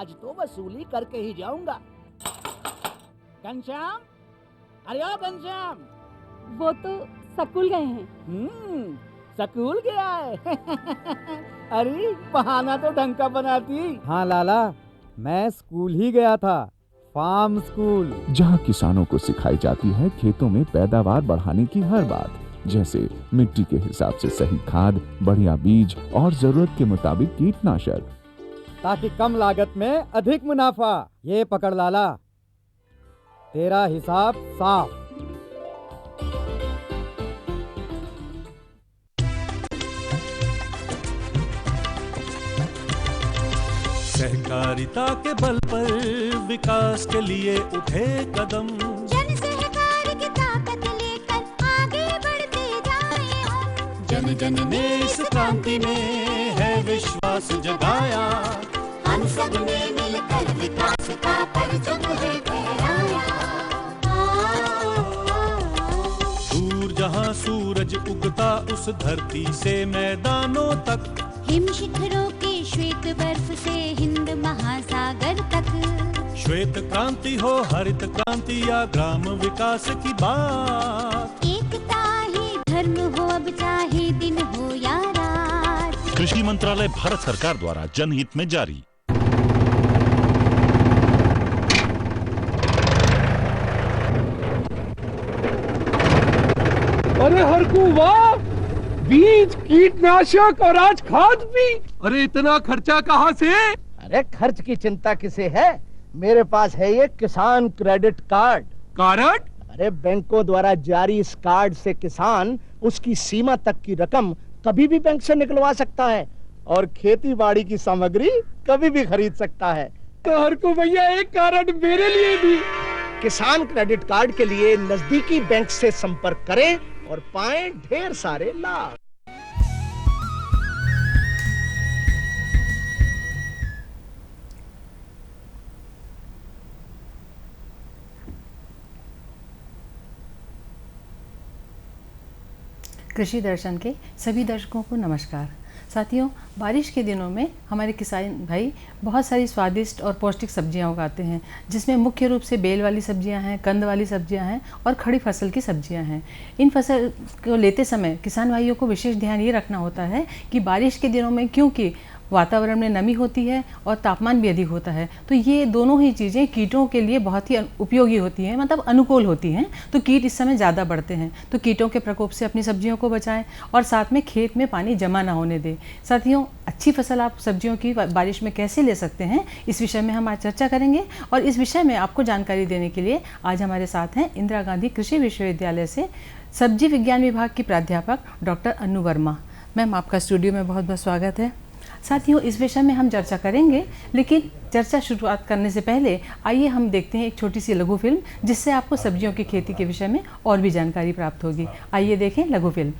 आज तो वसूली करके ही जाऊंगा। घनश्याम, अरे ओ घनश्याम। वो तो स्कूल गए हैं। स्कूल गया है। अरे बहाना तो ढंग का बनाती। हाँ लाला, मैं स्कूल ही गया था, फार्म स्कूल, जहाँ किसानों को सिखाई जाती है खेतों में पैदावार बढ़ाने की हर बात, जैसे मिट्टी के हिसाब से सही खाद, बढ़िया बीज और जरूरत के मुताबिक कीटनाशक, ताकि कम लागत में अधिक मुनाफा। ये पकड़ लाला, तेरा हिसाब साफ। सहकारिता के बल पर विकास के लिए उठे कदम, जन सहकार की ताकत लेकर आगे बढ़ते जाएं हम। जन जन ने इस क्रांति में है विश्वास जगाया, हम सब ने मिलकर विकास का परचम है फहराया। दूर जहाँ सूरज उगता उस धरती से मैदानों तक, हिम शिखरों की श्वेत बर्फ से हिंद महासागर तक, श्वेत क्रांति हो हरित क्रांति या ग्राम विकास की बात, एकता ही धर्म हो अब चाहे दिन हो या रात। कृषि मंत्रालय भारत सरकार द्वारा जनहित में जारी। अरे हरकू वाह, बीज, कीटनाशक और आज खाद भी। अरे इतना खर्चा कहाँ से? अरे खर्च की चिंता किसे है, मेरे पास है ये किसान क्रेडिट कार्ड। कार्ड? अरे बैंकों द्वारा जारी इस कार्ड से किसान उसकी सीमा तक की रकम कभी भी बैंक से निकलवा सकता है और खेती बाड़ी की सामग्री कभी भी खरीद सकता है। तो हरकू भैया एक कार्ड मेरे लिए भी। किसान क्रेडिट कार्ड के लिए नजदीकी बैंक से संपर्क करें और पाएं ढेर सारे लाभ। कृषि दर्शन के सभी दर्शकों को नमस्कार। साथियों, बारिश के दिनों में हमारे किसान भाई बहुत सारी स्वादिष्ट और पौष्टिक सब्जियां उगाते हैं, जिसमें मुख्य रूप से बेल वाली सब्जियां हैं, कंद वाली सब्जियां हैं और खड़ी फसल की सब्जियां हैं। इन फसल को लेते समय किसान भाइयों को विशेष ध्यान ये रखना होता है कि बारिश के दिनों में, क्योंकि वातावरण में नमी होती है और तापमान भी अधिक होता है, तो ये दोनों ही चीज़ें कीटों के लिए बहुत ही उपयोगी होती हैं, मतलब अनुकूल होती हैं। तो कीट इस समय ज़्यादा बढ़ते हैं, तो कीटों के प्रकोप से अपनी सब्जियों को बचाएं और साथ में खेत में पानी जमा ना होने दें। साथियों, अच्छी फसल आप सब्जियों की बारिश में कैसे ले सकते हैं, इस विषय में हम आज चर्चा करेंगे। और इस विषय में आपको जानकारी देने के लिए आज हमारे साथ हैं इंदिरा गांधी कृषि विश्वविद्यालय से सब्जी विज्ञान विभाग की प्राध्यापक डॉक्टर अनु वर्मा। मैम, आपका स्टूडियो में बहुत बहुत स्वागत है। साथियों, इस विषय में हम चर्चा करेंगे, लेकिन चर्चा शुरुआत करने से पहले आइए हम देखते हैं एक छोटी सी लघु फिल्म, जिससे आपको सब्जियों की खेती के विषय में और भी जानकारी प्राप्त होगी। आइए देखें लघु फिल्म।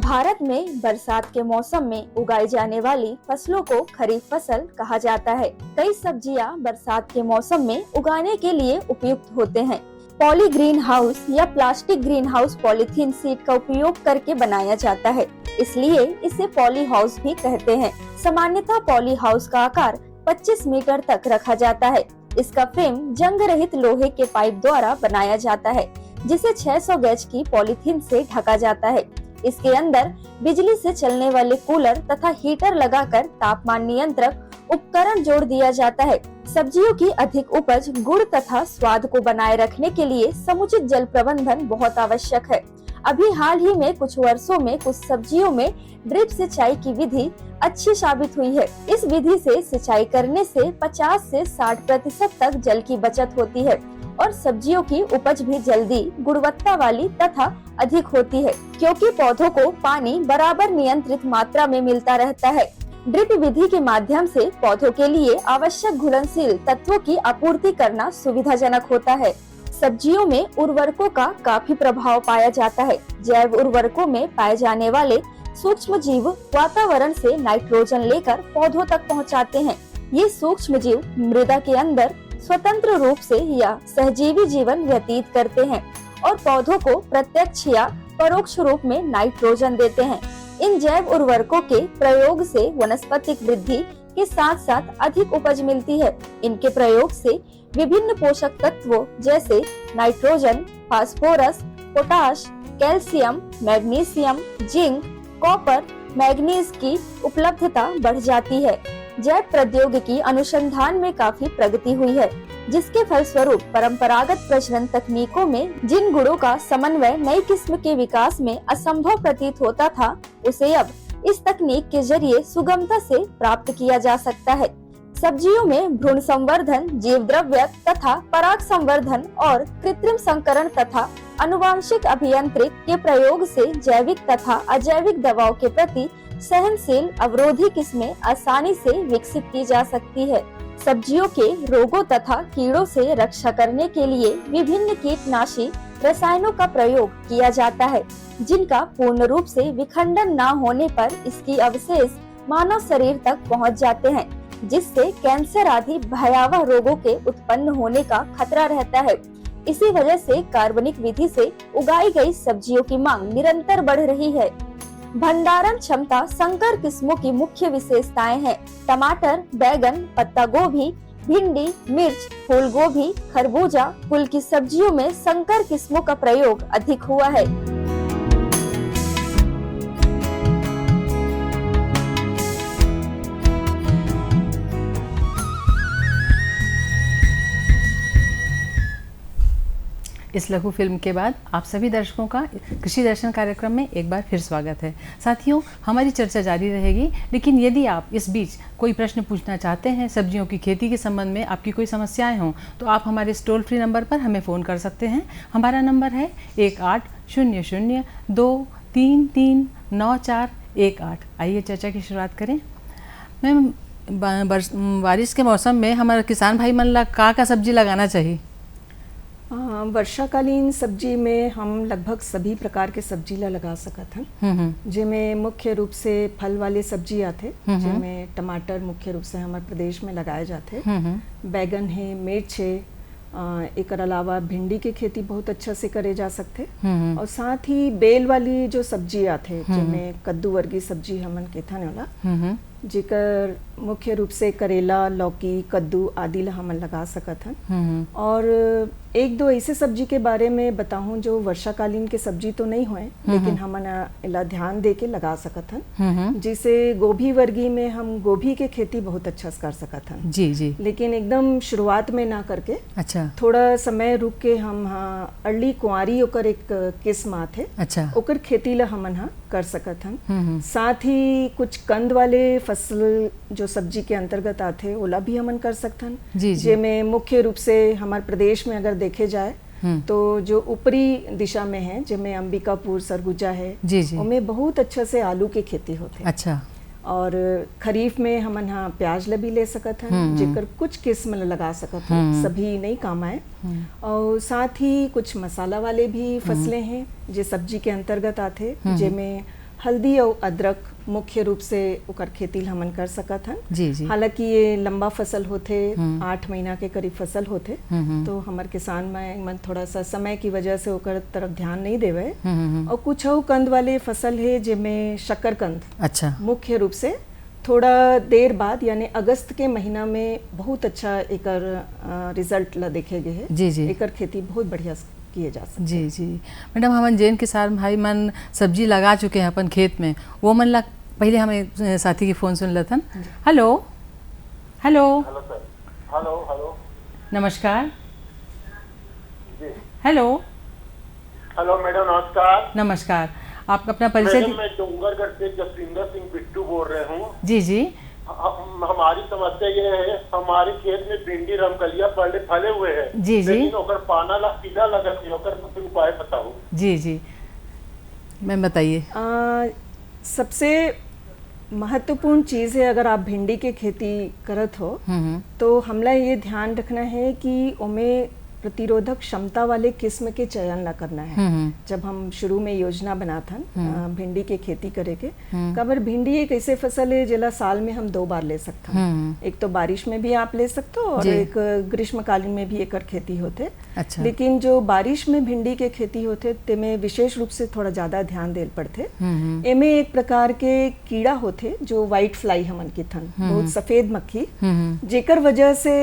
भारत में बरसात के मौसम में उगाई जाने वाली फसलों को खरीफ फसल कहा जाता है। कई सब्जियां बरसात के मौसम में उगाने के लिए उपयुक्त होते हैं। पॉली ग्रीन हाउस या plastic green house polythene seat का उपयोग करके बनाया जाता है, इसलिए इसे पॉली हाउस भी कहते हैं। सामान्यतः पॉली हाउस का आकार 25 मीटर तक रखा जाता है। इसका फ्रेम जंग रहित लोहे के पाइप द्वारा बनाया जाता है, जिसे 600 गज की पॉलीथीन से ढका जाता है। इसके अंदर बिजली से चलने वाले कूलर तथा हीटर लगाकर तापमान नियंत्रक उपकरण जोड़ दिया जाता है। सब्जियों की अधिक उपज, गुण तथा स्वाद को बनाए रखने के लिए समुचित जल प्रबंधन बहुत आवश्यक है। अभी हाल ही में कुछ वर्षों में कुछ सब्जियों में ड्रिप सिंचाई की विधि अच्छी साबित हुई है। इस विधि से सिंचाई करने से 50 से 60% तक जल की बचत होती है और सब्जियों की उपज भी जल्दी, गुणवत्ता वाली तथा अधिक होती है, क्योंकि पौधों को पानी बराबर नियंत्रित मात्रा में मिलता रहता है। ड्रिप विधि के माध्यम से पौधों के लिए आवश्यक घुलनशील तत्वों की आपूर्ति करना सुविधाजनक होता है। सब्जियों में उर्वरकों का काफी प्रभाव पाया जाता है। जैव उर्वरकों में पाए जाने वाले सूक्ष्म जीव वातावरण से नाइट्रोजन लेकर पौधों तक पहुंचाते हैं। ये सूक्ष्म जीव मृदा के अंदर स्वतंत्र रूप से या सहजीवी जीवन व्यतीत करते हैं और पौधों को प्रत्यक्ष या परोक्ष रूप में नाइट्रोजन देते हैं। इन जैव उर्वरकों के प्रयोग से वनस्पतिक वृद्धि के साथ साथ अधिक उपज मिलती है। इनके प्रयोग से विभिन्न पोषक तत्वों जैसे nitrogen, phosphorus, potash, calcium, magnesium, zinc, copper, manganese की उपलब्धता बढ़ जाती है। जैव प्रौद्योगिकी अनुसंधान में काफी प्रगति हुई है, जिसके फलस्वरूप परंपरागत प्रजनन तकनीकों में जिन गुणों का समन्वय नई किस्म के विकास में असंभव प्रतीत होता था, उसे अब इस तकनीक के जरिए सुगमता से प्राप्त किया जा सकता है। सब्जियों में भ्रूण संवर्धन, जीव द्रव्य तथा पराग संवर्धन और कृत्रिम संकरण तथा अनुवांशिक अभियांत्रिक के प्रयोग से जैविक तथा अजैविक दवाओं के प्रति सहनशील अवरोधी किस्में आसानी से विकसित की जा सकती है। सब्जियों के रोगों तथा कीड़ों से रक्षा करने के लिए विभिन्न कीटनाशी रसायनों का प्रयोग किया जाता है, जिनका पूर्ण रूप से विखंडन न होने पर इसकी अवशेष मानव शरीर तक पहुंच जाते हैं, जिससे कैंसर आदि भयावह रोगों के उत्पन्न होने का खतरा रहता है। इसी वजह से कार्बनिक विधि से उगाई गई सब्जियों की मांग निरंतर बढ़ रही है। भंडारण क्षमता संकर किस्मों की मुख्य विशेषताएं हैं। टमाटर, बैगन, पत्ता गोभी, भिंडी, मिर्च, फूल गोभी, खरबूजा, कुल की सब्जियों में संकर किस्मों का प्रयोग अधिक हुआ है। इस लघु फिल्म के बाद आप सभी दर्शकों का कृषि दर्शन कार्यक्रम में एक बार फिर स्वागत है। साथियों, हमारी चर्चा जारी रहेगी, लेकिन यदि आप इस बीच कोई प्रश्न पूछना चाहते हैं, सब्जियों की खेती के संबंध में आपकी कोई समस्याएं हों, तो आप हमारे इस टोल फ्री नंबर पर हमें फ़ोन कर सकते हैं। हमारा नंबर है 1800-233-9418। आइए चर्चा की शुरुआत करें। मैम, बारिश के मौसम में हमारे किसान भाई मन ला का सब्जी लगाना चाहिए? वर्षाकालीन सब्जी में हम लगभग सभी प्रकार के सब्जी ला लगा सकत हन, जिनमें मुख्य रूप से फल वाले सब्जी आते, जिनमें टमाटर मुख्य रूप से हमारे प्रदेश में लगाए जाते, बैगन है, मिर्च है, एक अलावा भिंडी की खेती बहुत अच्छा से करे जा सकते, और साथ ही बेल वाली जो सब्जी आते, जिनमें कद्दू वर्गी सब्जी हमन केथन होला, जेकर मुख्य रूप से करेला, लौकी, कद्दू आदि ला हमन लगा सकत हन। और एक दो ऐसे सब्जी के बारे में बताऊं जो वर्षाकालीन के सब्जी तो नहीं हुए, लेकिन हमन इला ध्यान दे के लगा सकत हन। जैसे गोभी वर्गी में हम गोभी के खेती बहुत अच्छा कर सकत हन। जी जी। लेकिन एकदम शुरुआत में ना करके, अच्छा, थोड़ा समय रुक के हम अर्ली कुंवारी ओकर एक किस्म आथे, अच्छा, ओकर खेती ला हमन कर सकत हन। साथ ही कुछ कंद वाले फसल जो सब्जी के अंतर्गत आते, ओला भी हमन कर सकथन, जेमें मुख्य रूप से हमारे प्रदेश में अगर देखे जाए तो जो ऊपरी दिशा में है, जिनमें अंबिकापुर, सरगुजा है, उनमें बहुत अच्छा से आलू की खेती होते। अच्छा। और खरीफ में हमन प्याज ला भी ले सकत हन, जेकर कुछ किस्म लगा सकत हन, सभी नहीं काम आए। और साथ ही कुछ मसाला वाले भी फसलें हैं जो सब्जी के अंतर्गत आते, जिनमें हल्दी और अदरक मुख्य रूप से उकर खेती हमन कर सकत हन। हालांकि ये लंबा फसल होते, 8 महीना के करीब फसल होते, तो हमारे किसान मन थोड़ा सा समय की वजह से उकर तरफ ध्यान नहीं देवे। और कुछ कंद वाले फसल है, जिनमें शकरकंद, अच्छा, मुख्य रूप से थोड़ा देर बाद यानी अगस्त के महीना में बहुत अच्छा एकर रिजल्ट ला देखे गए है। एकर खेती बहुत बढ़िया किए जा सकते। जी जी। मैडम, हमन जैन किसान भाई मन सब्जी लगा चुके हैं अपन खेत में, वो मन ला पहले हमें साथी की फोन सुन लेथन। हेलो हेलो हेलो हेलो, नमस्कार जी। हेलो हेलो मैडम, नमस्कार। नमस्कार, आप अपना परिचय। मैं डोंगरगढ़ से जसविंदर सिंह बिट्टू बोल रहे हूँ। जी जी। हमारी समस्या ये है, हमारे खेत में भिंडी, रमकलिया फले हुए हैं, जी जी, लेकिन ओकर पाना ला पीला लगत है, ओकर कुछ उपाय बताओ। जी जी, मैं बताइए। सबसे महत्वपूर्ण चीज़ है, अगर आप भिंडी की खेती करत हो तो हमला ये ध्यान रखना है कि उनमें प्रतिरोधक क्षमता वाले किस्म के चयन ला करना है। जब हम शुरू में योजना बनाथन भिंडी के खेती करे के, काबर भिंडी एक ऐसे फसल है जिला साल में हम 2 बार ले सकते हैं। एक तो बारिश में भी आप ले सकते हो और एक ग्रीष्मकालीन में भी एकर खेती होते। अच्छा। लेकिन जो बारिश में भिंडी के खेती होते तेमें विशेष रूप से थोड़ा ज्यादा ध्यान देल पड़ते। एमे एक प्रकार के कीड़ा होते जो व्हाइट फ्लाई हमन की थन, बहुत सफेद मक्खी, जेकर वजह से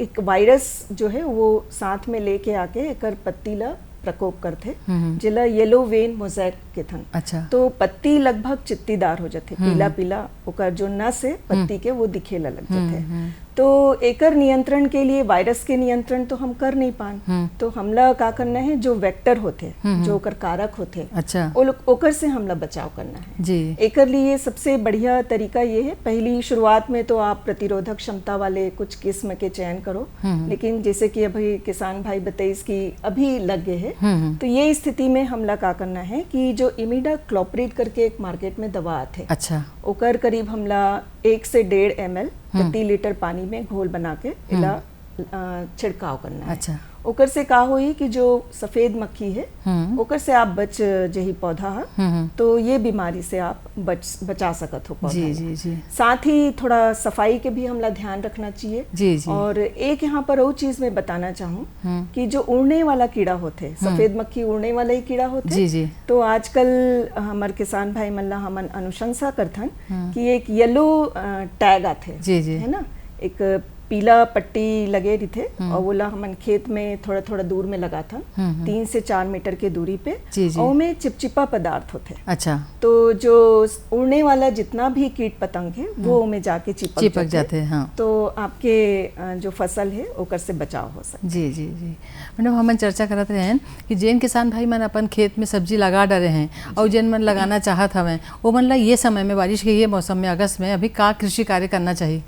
एक वायरस जो है वो साथ में लेके आके एकर पत्ती ला प्रकोप करते, जिला येलो वेन मोज़ेक के थन। अच्छा। तो पत्ती लगभग चित्तीदार हो जाते, पीला पीला ओकर जो नस है पत्ती के वो दिखे लग जाते। तो एकर नियंत्रण के लिए वायरस के नियंत्रण तो हम कर नहीं पान, तो हमला का करना है जो वेक्टर होते, जो ओकर कारक होते, अच्छा, ओकर से हमला बचाव करना है जी। एकर लिए सबसे बढ़िया तरीका ये है, पहली शुरुआत में तो आप प्रतिरोधक क्षमता वाले कुछ किस्म के चयन करो, लेकिन जैसे कि अभी किसान भाई बताइस कि अभी लग गए हैं, तो ये स्थिति में हमला का करना है कि जो इमिडाक्लोप्रिड करके एक मार्केट में दवा आते, अच्छा, ओकर करीब हमला 1 से 1.5 ml प्रति लीटर पानी में घोल बना के इला छिड़काव करना है। अच्छा। ओकर से का होई कि जो सफेद मक्खी है ओकर से आप बच जही पौधा है, तो ये बीमारी से आप बचा सकत हो पौधा। जी जी जी। साथ ही थोड़ा सफाई के भी हमला ध्यान रखना चाहिए। जी जी। और एक यहाँ पर वो चीज मैं बताना चाहूँ कि जो उड़ने वाला कीड़ा होते, सफेद मक्खी उड़ने वाला ही कीड़ा होते। जी जी। तो आजकल हमारे किसान भाई मल्ला हमन अनुशंसा करथन कि एक येलो टैग आते, जी जी, है ना, एक पीला पट्टी लगे रही थे और बोला हमन खेत में थोड़ा थोड़ा दूर में लगा था, 3 से 4 मीटर के दूरी पे, और में चिपचिपा पदार्थ होते। अच्छा। तो जो उड़ने वाला जितना भी कीट पतंग है वो में जाके चिपक जाते हैं। हाँ। तो आपके जो फसल है ओकर से बचाव हो सकता। जी जी जी। मैडम हमन चर्चा करते हैं कि जैन किसान भाई मन अपन खेत में सब्जी लगा डरे हैं और जिन मन लगाना चाहत हमें वो मन ला ये समय में, बारिश के ये मौसम में, अगस्त में अभी का कृषि कार्य करना चाहिए?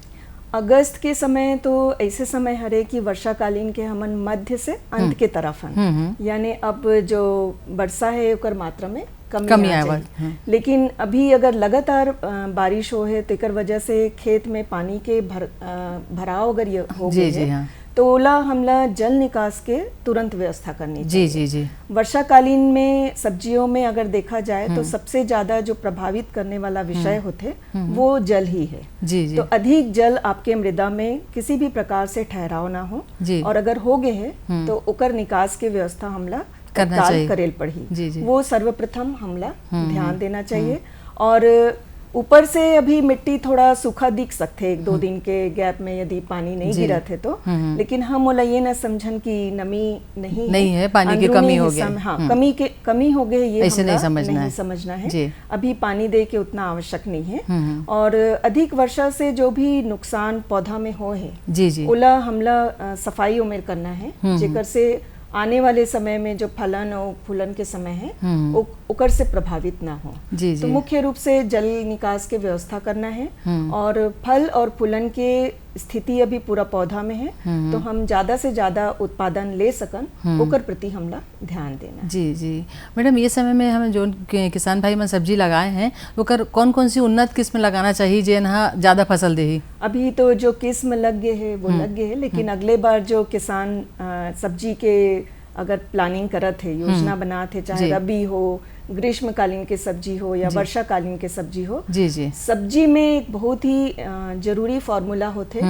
अगस्त के समय तो ऐसे समय हरे कि वर्षाकालीन के हमन मध्य से अंत के तरफ हैं, यानी अब जो वर्षा है ओकर मात्रा में कमी आ जाए। लेकिन अभी अगर लगातार बारिश हो है तो एकर वजह से खेत में पानी के भराव अगर ये हो गए है, तो ओला हमला जल निकास के तुरंत व्यवस्था करनी चाहिए। जी जी जी। वर्षाकालीन में सब्जियों में अगर देखा जाए तो सबसे ज्यादा जो प्रभावित करने वाला विषय होते वो जल ही है। जी जी। तो अधिक जल आपके मृदा में किसी भी प्रकार से ठहराव ना हो, और अगर हो गए है तो ओकर निकास के व्यवस्था हमला करना चाहिए, करेल पड़ी। जी जी। वो सर्वप्रथम हमला ध्यान देना चाहिए। और ऊपर से अभी मिट्टी थोड़ा सूखा दिख सकते 1-2 दिन के गैप में यदि पानी नहीं गिरा थे तो, लेकिन हम बोला ये ना समझन की नमी नहीं है, पानी की कमी हो गई। हाँ, कमी हो गई, ये ऐसे नहीं समझना है। अभी पानी दे के उतना आवश्यक नहीं है। और अधिक वर्षा से जो भी नुकसान पौधा में हो है, जी जी, ओला हमला सफाई उमेर करना है, जेकर से आने वाले समय में जो फलन और फूलन के समय है ओकर से प्रभावित ना हो। जी जी। तो मुख्य रूप से जल निकास के व्यवस्था करना है। और फल और फूलन के स्थिति अभी पूरा पौधा में है, तो हम ज्यादा से ज्यादा उत्पादन ले सकन ओकर प्रति हमला ध्यान देना। जी जी। मैडम ये समय में हमें जो किसान भाई में सब्जी लगाए हैं ओकर कौन कौन सी उन्नत किस्म लगाना चाहिए जे यहाँ ज्यादा फसल देही? अभी तो जो किस्म लग गए है वो लग गए है, लेकिन अगले बार जो किसान सब्जी के अगर प्लानिंग करत है, योजना बनाते है, चाहे रबी हो, ग्रीष्मकालीन के सब्जी हो या वर्षाकालीन के सब्जी हो, जी जी, सब्जी में एक बहुत ही जरूरी फॉर्मूला होते,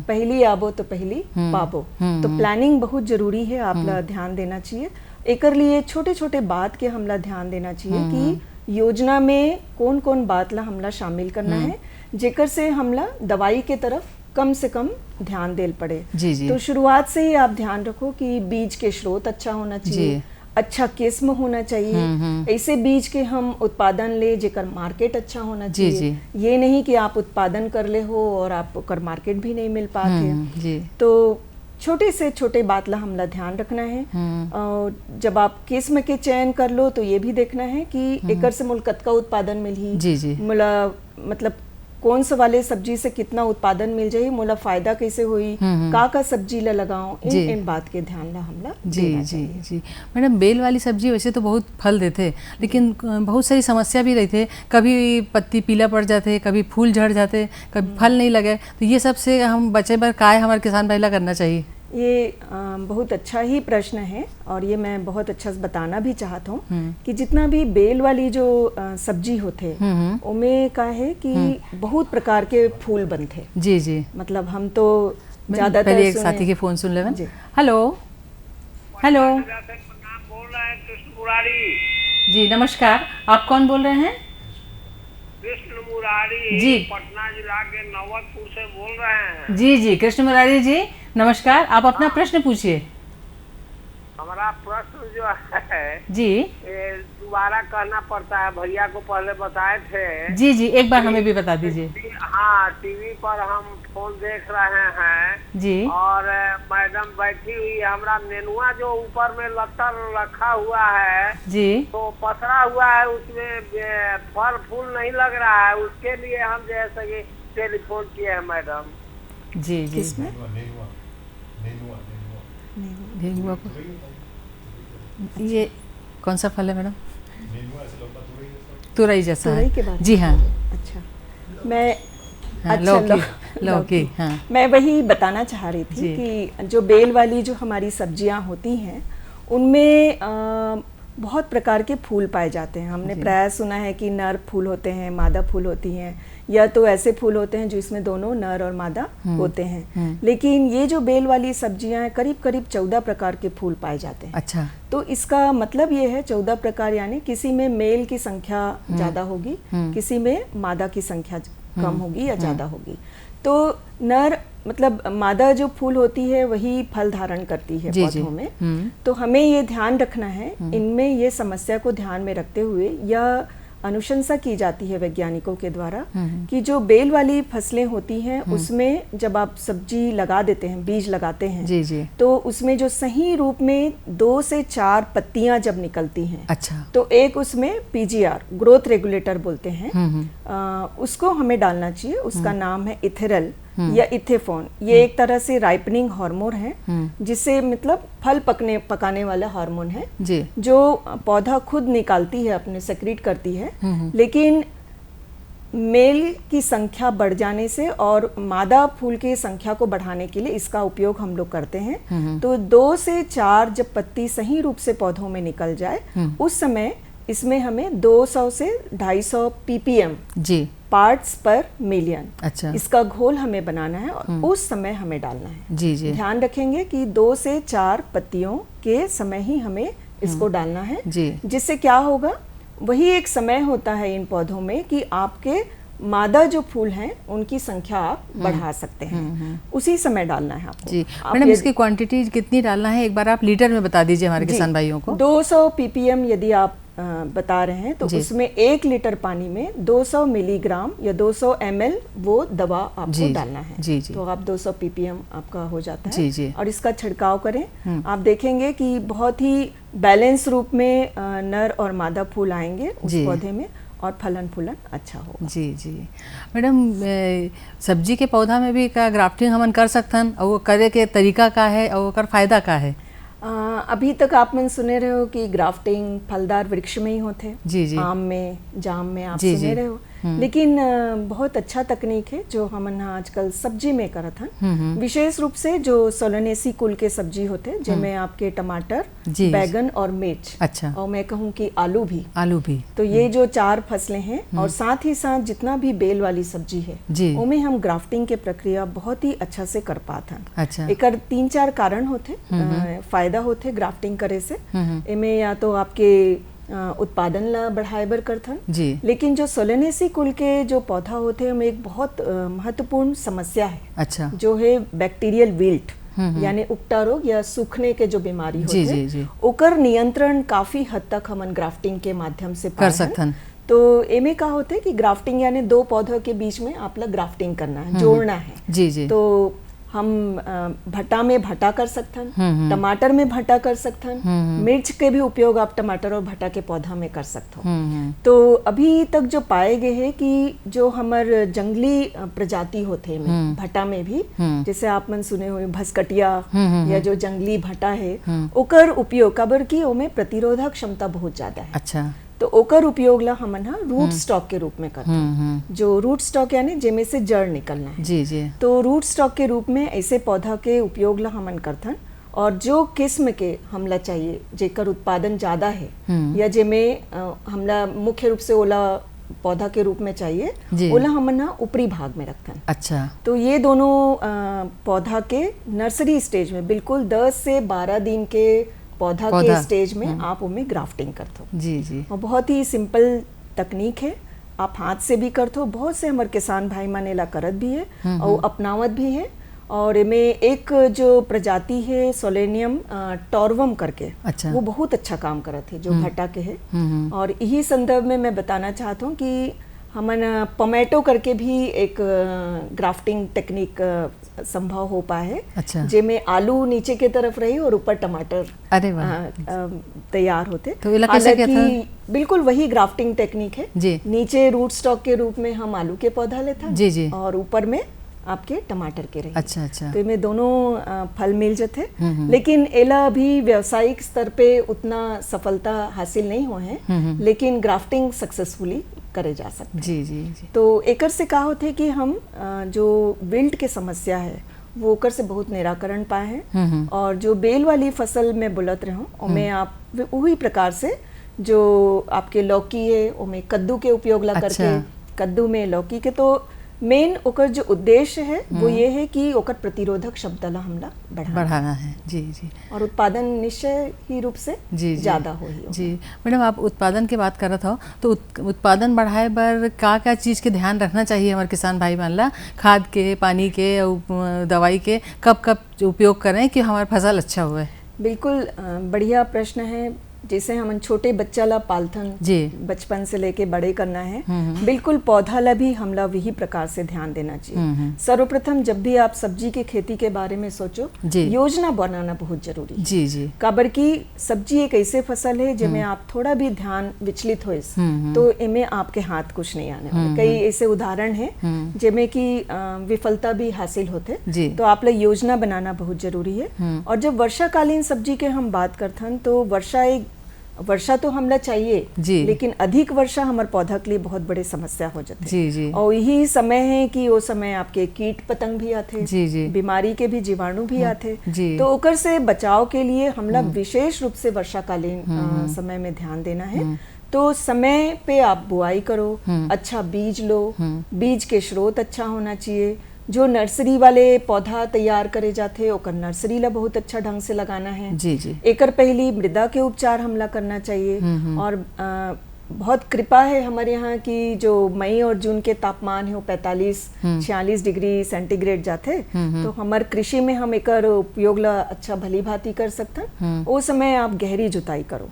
पहली आबो तो पहली पाबो। तो प्लानिंग बहुत जरूरी है, आप ध्यान देना चाहिए। एकर लिए छोटे छोटे बात के हमला ध्यान देना चाहिए कि योजना में कौन कौन बात ला हमला शामिल करना है, जेकर से हमला दवाई के तरफ कम से कम ध्यान देल पड़े। जी जी। तो शुरुआत से ही आप ध्यान रखो कि बीज के स्रोत अच्छा होना चाहिए, अच्छा किस्म होना चाहिए, ऐसे बीज के हम उत्पादन ले जेकर मार्केट अच्छा होना चाहिए। जी। ये नहीं कि आप उत्पादन कर ले हो और आपको मार्केट भी नहीं मिल पाते। जी। तो छोटे से छोटे बात ला हमला ध्यान रखना है। और जब आप किस्म के चयन कर लो तो ये भी देखना है कि एकर से मूल कतका उत्पादन मिली। जी जी। मतलब कौन से वाले सब्जी से कितना उत्पादन मिल जाए, मोला फायदा कैसे हुई, का सब्जी ला लगाऊं, इन बात के ध्यान ला हमला जी जी जी। मैडम बेल वाली सब्जी वैसे तो बहुत फल देते, लेकिन बहुत सारी समस्या भी रहते, कभी पत्ती पीला पड़ जाते, कभी फूल झड़ जाते, कभी फल नहीं लगे, तो ये सब से हम बचे बर काय हमारे किसान भाई ला करना चाहिए? ये बहुत अच्छा ही प्रश्न है और ये मैं बहुत अच्छा से बताना भी चाहता हूँ कि जितना भी बेल वाली जो सब्जी होते उनमें का है कि बहुत प्रकार के फूल बनते। जी जी, मतलब हम तो ज्यादातर पहले एक साथी के फोन सुन ले। हेलो हेलो जी, नमस्कार, आप कौन बोल रहे हैं? कृष्ण मुरारी जी, पटना जिला के नवतपुर से बोल रहे हैं। जी जी, कृष्ण मुरारी जी नमस्कार, आप अपना प्रश्न पूछिए। हमारा प्रश्न जो है जी, दोबारा कहना पड़ता है, भैया को पहले बताए थे। जी जी, एक बार हमें भी बता दीजिए। हाँ, टीवी पर हम फोन देख रहे हैं जी, और मैडम बैठी हुई, हमारा नेनुआ जो ऊपर में लतर रखा हुआ है जी, तो पसरा हुआ है, उसमें फल फूल नहीं लग रहा है, उसके लिए हम जैसे कि टेलीफोन किए हैं मैडम। जी जी, किसमें? नेनुआ को, ये कौन सा फल है मैडम? तुरई जैसा तुरई के है। बारे जी हाँ, अच्छा, मैं हाँ, लौकी, हाँ। मैं वही बताना चाह रही थी कि जो बेल वाली जो हमारी सब्जियां होती हैं उनमें बहुत प्रकार के फूल पाए जाते हैं। हमने प्राय सुना है कि नर फूल होते हैं, मादा फूल होती हैं, या तो ऐसे फूल होते हैं जो इसमें दोनों नर और मादा होते हैं। लेकिन ये जो बेल वाली सब्जियां हैं करीब करीब 14 प्रकार के फूल पाए जाते हैं। अच्छा, तो इसका मतलब ये है 14 प्रकार, यानी किसी में मेल की संख्या ज्यादा होगी, किसी में मादा की संख्या कम होगी या ज्यादा होगी। तो नर मतलब मादा जो फूल होती है वही फल धारण करती है पौधों में। तो हमें ये ध्यान रखना है, इनमें ये समस्या को ध्यान में रखते हुए यह अनुशंसा की जाती है वैज्ञानिकों के द्वारा कि जो बेल वाली फसलें होती हैं उसमें जब आप सब्जी लगा देते हैं, बीज लगाते हैं, जी जी, तो उसमें जो सही रूप में 2 से 4 पत्तियां जब निकलती हैं, अच्छा, तो एक उसमें पीजीआर ग्रोथ रेगुलेटर बोलते हैं, उसको हमें डालना चाहिए। उसका नाम है इथेरल या इथेफॉन। ये एक तरह से राइपनिंग हार्मोन है, जिससे मतलब फल पकाने वाला हार्मोन है जी, जो पौधा खुद निकालती है, अपने सेक्रेट करती है। लेकिन मेल की संख्या बढ़ जाने से और मादा फूल की संख्या को बढ़ाने के लिए इसका उपयोग हम लोग करते हैं। तो 2 से 4 जब पत्ती सही रूप से पौधों में निकल जाए उस समय इसमें हमें 200 से 250 ppm जी, पार्ट्स पर मिलियन, अच्छा, इसका घोल हमें बनाना है और उस समय हमें डालना है। जी जी, ध्यान रखेंगे कि 2 से 4 पत्तियों के समय ही हमें इसको डालना है जी, जिससे क्या होगा, वही एक समय होता है इन पौधों में कि आपके मादा जो फूल हैं उनकी संख्या आप बढ़ा सकते हैं। उसी समय डालना है आपको। जी मैडम, इसकी क्वांटिटी कितनी डालना है एक बार आप लीटर में बता दीजिए हमारे किसान भाइयों को। 200 ppm यदि आप बता रहे हैं तो उसमें 1 लीटर पानी में 200 मिलीग्राम या 200 ml वो दवा आपको डालना है। जी जी, तो आप 200 ppm आपका हो जाता है। जी जी, और इसका छिड़काव करें। आप देखेंगे कि बहुत ही बैलेंस रूप में नर और मादा फूल आएंगे उस पौधे में और फलन फूलन अच्छा होगा। जी जी मैडम, सब्जी के पौधा में भी का ग्राफ्टिंग हमन कर सकथन और वो करे के तरीका का है और ओकर फायदा का है? अभी तक आप मन सुने रहे हो कि ग्राफ्टिंग फलदार वृक्ष में ही होते, जी जी, आम में, जाम में आप सुने रहे हो, लेकिन बहुत अच्छा तकनीक है जो हमन आजकल सब्जी में करत हन। विशेष रूप से जो सोलनेसी कुल के सब्जी होते जिनमें आपके टमाटर, बैगन और मिर्च, अच्छा, और मैं कहूँ कि आलू भी, तो ये जो 4 फसलें हैं और साथ ही साथ जितना भी बेल वाली सब्जी है उनमें हम ग्राफ्टिंग के प्रक्रिया बहुत ही अच्छा से कर पाते हैं। अच्छा, एकर 3-4 कारण होते, फायदा होते ग्राफ्टिंग करे से। इनमें या तो आपके उत्पादन ला बढ़ाए बर करथन, लेकिन जो सोलेनेसी कुल के जो पौधा होते हैं एक बहुत महत्वपूर्ण समस्या है, अच्छा, जो है बैक्टीरियल विल्ट यानी उकटा रोग या सूखने के जो बीमारी होते हैं ओकर नियंत्रण काफी हद तक हमन ग्राफ्टिंग के माध्यम से कर सकथन। तो एमे का होते कि ग्राफ्टिंग यानी 2 पौधों के बीच में आप लोग ग्राफ्टिंग करना है, जोड़ना है। जी जी, तो हम भट्टा में भट्टा कर सकथन, टमाटर में भट्टा कर सकथन, मिर्च के भी उपयोग आप टमाटर और भट्टा के पौधा में कर सकते हो। तो अभी तक जो पाए गए हैं कि जो हमार जंगली प्रजाति होते हैं भट्टा में भी, जैसे आप मन सुने हुए भसकटिया या जो जंगली भट्टा है ओकर उपयोग कबर की ओमे प्रतिरोधक क्षमता बहुत ज्यादा है। अच्छा, तो ओकर उपयोग ला हमन हा रूट स्टॉक के रूप में करते। जो रूट स्टॉक यानी जेमे से जड़ निकलना है। जी जी। तो रूट स्टॉक के रूप में ऐसे पौधा के उपयोग ला हमन करथन। और जो किस्म के हमला चाहिए जेकर उत्पादन ज्यादा है या जेमे हमला मुख्य रूप से ओला पौधा के रूप में चाहिए, ओला हमन ना ऊपरी भाग में रखते हैं। अच्छा। तो ये दोनों पौधा के नर्सरी स्टेज में बिल्कुल 10 से 12 दिन के पौधा के स्टेज में आप उनमें ग्राफ्टिंग करते हो। जी जी। और बहुत ही सिंपल तकनीक है, आप हाथ से भी करते हो। बहुत से हमारे किसान भाई मानेला करत भी है और अपनावत भी है। और इनमें एक जो प्रजाति है सोलेनियम टॉर्वम करके, अच्छा। वो बहुत अच्छा काम करत है, जो भट्टा के है। और यही संदर्भ में मैं बताना चाहता हूँ कि हमन पमेटो करके भी एक ग्राफ्टिंग टेक्निक संभव हो पाए है। अच्छा। जेमें आलू नीचे के तरफ रही और ऊपर टमाटर तैयार होते। तो हालांकि बिल्कुल वही ग्राफ्टिंग टेक्निक है जी। नीचे रूट स्टॉक के रूप में हम आलू के पौधा लेते हैं जी जी। और ऊपर में आपके टमाटर के रहे। अच्छा अच्छा। तो इनमें दोनों फल मिल जाते। लेकिन एला अभी व्यावसायिक स्तर पे उतना सफलता हासिल नहीं हुए हैं, लेकिन ग्राफ्टिंग सक्सेसफुली करे जा सकते। जी जी जी। तो एकर से का होते कि हम जो विल्ट के समस्या है वो ओकर से बहुत निराकरण पाए हैं। और जो बेल वाली फसल में बुलत रहे उनमें आप वही प्रकार से जो आपके लौकी है उनमें कद्दू के उपयोग ला करके, कद्दू में लौकी के, तो मेन ओकर जो उद्देश्य है वो ये है कि ओकर प्रतिरोधक क्षमता ला हमला बढ़ाना है। जी जी। और उत्पादन निश्चय ही रूप से ज्यादा हो जी। मैडम आप उत्पादन की बात कर रहा था, तो उत्पादन बढ़ाए बर क्या चीज़ के ध्यान रखना चाहिए हमारे किसान भाई मान ला? खाद के, पानी के, दवाई के कब उपयोग करें कि हमारा फसल अच्छा हुए? बिल्कुल बढ़िया प्रश्न है। जैसे हम छोटे बच्चा ला पालथन जी, बचपन से लेके बड़े करना है, बिल्कुल पौधा ला भी हमला वही प्रकार से ध्यान देना चाहिए। सर्वप्रथम जब भी आप सब्जी के खेती के बारे में सोचो, योजना बनाना बहुत जरूरी है। जी जी। काबर की सब्जी एक ऐसे फसल है जिसमें आप थोड़ा भी ध्यान विचलित हो तो इनमें आपके हाथ कुछ नहीं आने वाले। कई ऐसे उदाहरण है जिनमें की विफलता भी हासिल होते। तो आप लोग योजना बनाना बहुत जरूरी है। और जब वर्षाकालीन सब्जी के हम बात करते हैं तो वर्षा तो हमला चाहिए, लेकिन अधिक वर्षा हमारे पौधा के लिए बहुत बड़ी समस्या हो जाती है। जी जी। और यही समय है कि वो समय आपके कीट पतंग भी आते, जी जी, बीमारी के भी जीवाणु भी आते। तो ओकर से बचाव के लिए हमला विशेष रूप से वर्षाकालीन समय में ध्यान देना है। तो समय पे आप बुआई करो, अच्छा बीज लो, बीज के स्रोत अच्छा होना चाहिए। जो नर्सरी वाले पौधा तैयार करे जाते ओकर नर्सरी ला बहुत अच्छा ढंग से लगाना है। जी जी। एकर पहली मृदा के उपचार हमला करना चाहिए। और बहुत कृपा है हमारे यहाँ की जो मई और जून के तापमान है वो 45-46 डिग्री सेंटीग्रेड जाते। तो हमारे कृषि में हम एकर उपयोग ला अच्छा भली भांति कर सकते हैं। वो समय आप गहरी जुताई करो।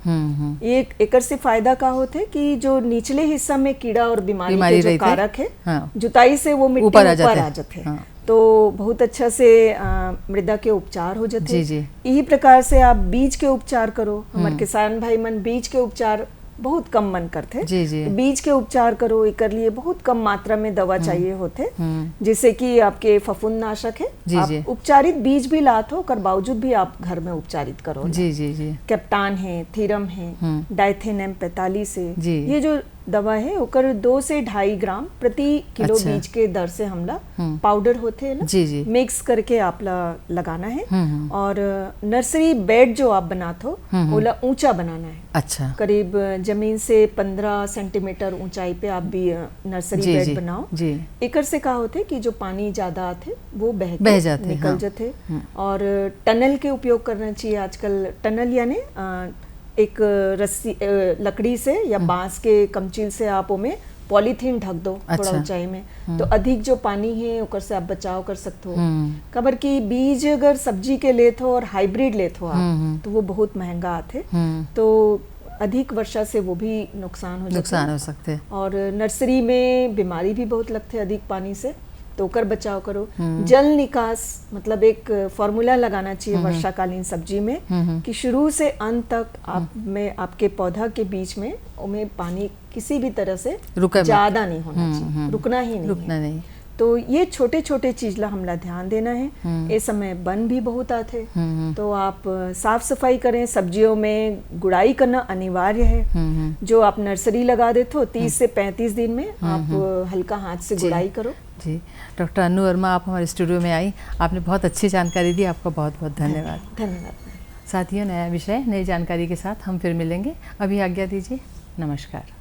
एकर से फायदा का होते कि जो निचले हिस्सा में कीड़ा और बीमारी के जो कारक है, जुताई से वो मिट्टी ऊपर आ जाते। तो बहुत अच्छा से मृदा के उपचार हो जाते। यही प्रकार से आप बीज के उपचार करो। हमारे किसान भाई मन बीज के उपचार बहुत कम मन करते। जी जी। बीज के उपचार करो, एकर लिए बहुत कम मात्रा में दवा चाहिए होते, जिससे कि आपके फफूंदनाशक है। आप उपचारित बीज भी लाते हो, कर बावजूद भी आप घर में उपचारित करो। जी जी जी। कैप्टान है, थीरम है, डाइथेनम 45 है, ये जो दवा है ओकर 2 से 2.5 ग्राम प्रति किलो बीज के दर से हमला पाउडर होते है ना, जी जी, मिक्स करके आप लगाना है। और नर्सरी बेड जो आप बनाते हो ओला ऊंचा बनाना है। अच्छा। करीब जमीन से 15 सेंटीमीटर ऊंचाई पे आप भी नर्सरी बेड बनाओ। जी। एकर से का होते कि जो पानी ज्यादा आते वो बह जाते, निकल जाते। और टनल के उपयोग करना चाहिए। आजकल टनल यानी एक रस्सी लकड़ी से या बांस के कमचील से आप उमें पॉलीथीन ढक दो थोड़ा ऊंचाई में, तो अधिक जो पानी है ओकर से आप बचाव कर सकते हो। खबर की बीज अगर सब्जी के लेते हो और हाइब्रिड लेते हो आप तो वो बहुत महंगा आते, तो अधिक वर्षा से वो भी नुकसान हो सकते। और नर्सरी में बीमारी भी बहुत लगते अधिक पानी से, तो कर बचाव करो। जल निकास मतलब एक फॉर्मूला लगाना चाहिए वर्षाकालीन सब्जी में कि शुरू से अंत तक आपके पौधा के बीच में उनमें पानी किसी भी तरह से ज्यादा नहीं होना चाहिए, रुकना ही नहीं। तो ये छोटे छोटे चीज ला हमला ध्यान देना है। इस समय बन भी बहुत आते, तो आप साफ सफाई करें। सब्जियों में गुड़ाई करना अनिवार्य है। जो आप नर्सरी लगा देते हो 30 से 35 दिन में आप हल्का हाथ से गुड़ाई करो। जी, डॉक्टर अनु वर्मा, आप हमारे स्टूडियो में आई, आपने बहुत अच्छी जानकारी दी, आपका बहुत बहुत धन्यवाद। धन्यवाद। साथियों, नया विषय नई जानकारी के साथ हम फिर मिलेंगे। अभी आज्ञा दीजिए, नमस्कार।